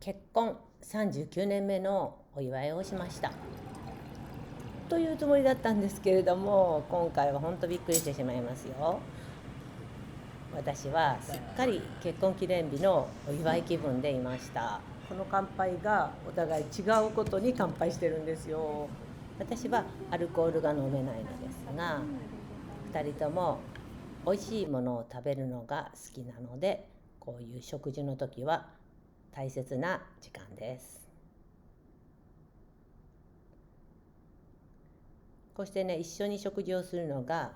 結婚39年目のお祝いをしましたというつもりだったんですけれども、今回は本当びっくりしてしまいますよ。私はすっかり結婚記念日のお祝い気分でいました。この乾杯がお互い違うことに乾杯してるんですよ。私はアルコールが飲めないのですが、2人とも美味しいものを食べるのが好きなので、こういう食事の時は大切な時間です。こうしてね、一緒に食事をするのが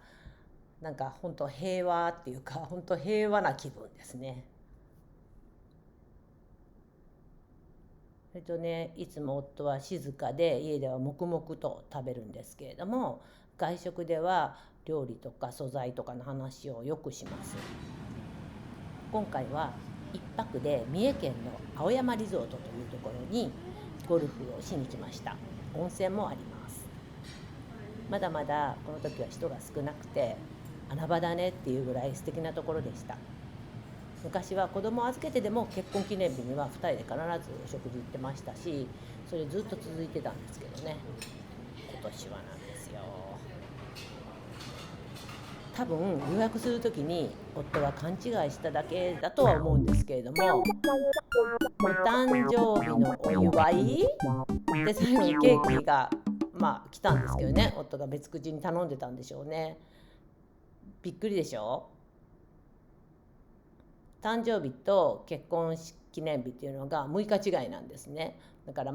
なんか本当平和っていうか、本当平和な気分ですね。それとね、いつも夫は静かで家では黙々と食べるんですけれども、外食では料理とか素材とかの話をよくします。今回は一泊で三重県の青山リゾートというところにゴルフをしに来ました。温泉もあります。まだまだこの時は人が少なくて、穴場だねっていうぐらい素敵なところでした。昔は子供を預けてでも結婚記念日には2人で必ずお食事行ってましたし、それずっと続いてたんですけどね、今年はなんですよ。多分予約する時に夫は勘違いしただけだとは思うんですけれども、お誕生日のお祝いで最後にケーキが来たんですけどね、夫が別口に頼んでたんでしょうね。びっくりでしょ。誕生日と結婚記念日っていうのが6日違いなんですね。だから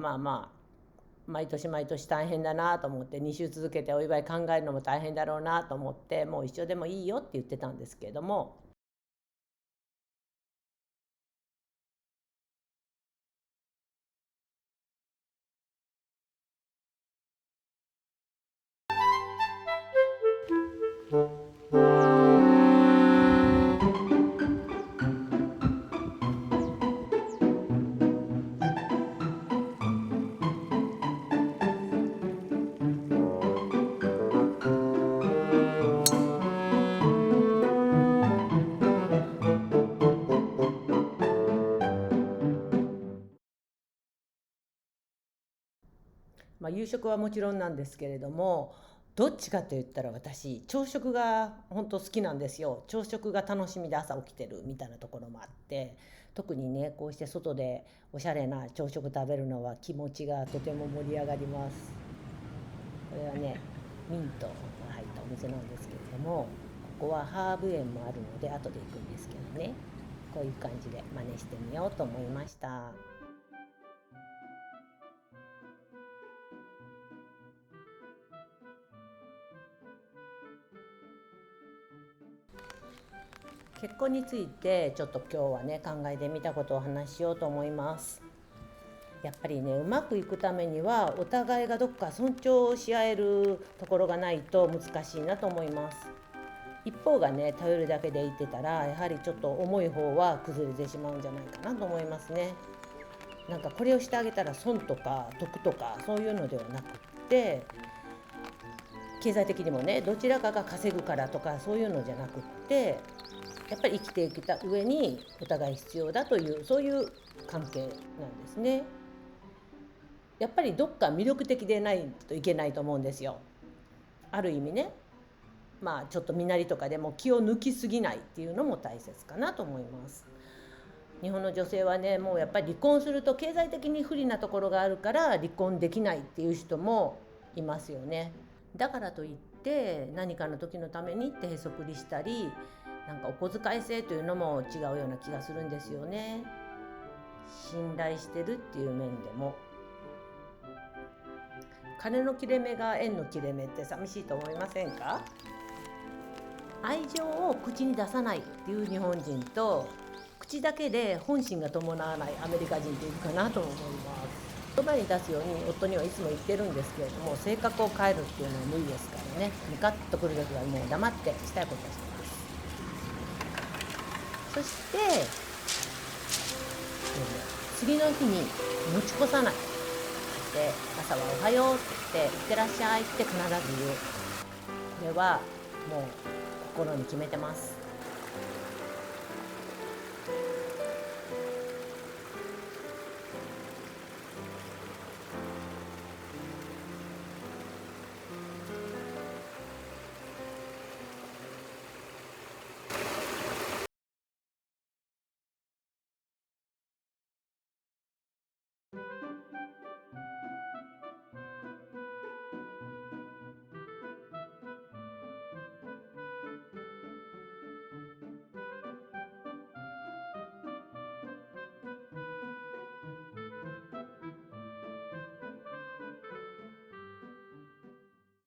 毎年毎年大変だなと思って、2週続けてお祝い考えるのも大変だろうなと思って、もう一緒でもいいよって言ってたんですけれども、夕食はもちろんなんですけれども、どっちかと言ったら私朝食が本当好きなんですよ。朝食が楽しみで朝起きてるみたいなところもあって、特にね、こうして外でおしゃれな朝食食べるのは気持ちがとても盛り上がります。これはね、ミントが入ったお店なんですけれども、ここはハーブ園もあるので後で行くんですけどね、こういう感じで真似してみようと思いました。結婚についてちょっと今日はね、考えてみたことをお話ししようと思います。やっぱりね、うまくいくためにはお互いがどっか尊重し合えるところがないと難しいなと思います。一方がね、頼るだけで言ってたら、やはりちょっと重い方は崩れてしまうんじゃないかなと思いますね。なんかこれをしてあげたら損とか得とかそういうのではなくって、経済的にもね、どちらかが稼ぐからとかそういうのじゃなくって、やっぱり生きてきた上にお互い必要だという、そういう関係なんですね。やっぱりどっか魅力的でないといけないと思うんですよ。ある意味ね、ちょっと身なりとかでも気を抜きすぎないっていうのも大切かなと思います。日本の女性はね、もうやっぱり離婚すると経済的に不利なところがあるから離婚できないっていう人もいますよね。だからといって何かの時のためにってへそくりしたり、なんかお小遣い制というのも違うような気がするんですよね。信頼してるっていう面でも、金の切れ目が縁の切れ目って寂しいと思いませんか？愛情を口に出さないっていう日本人と、口だけで本心が伴わないアメリカ人っているかなと思います。言葉に出すように夫にはいつも言ってるんですけれども、性格を変えるっていうのは無理ですからね。ムカッとくる時はもう黙ってしたいことをしてます。そして、次の日に持ち越さないで、朝はおはようって言っていってらっしゃいって必ず言う。これはもう心に決めてます。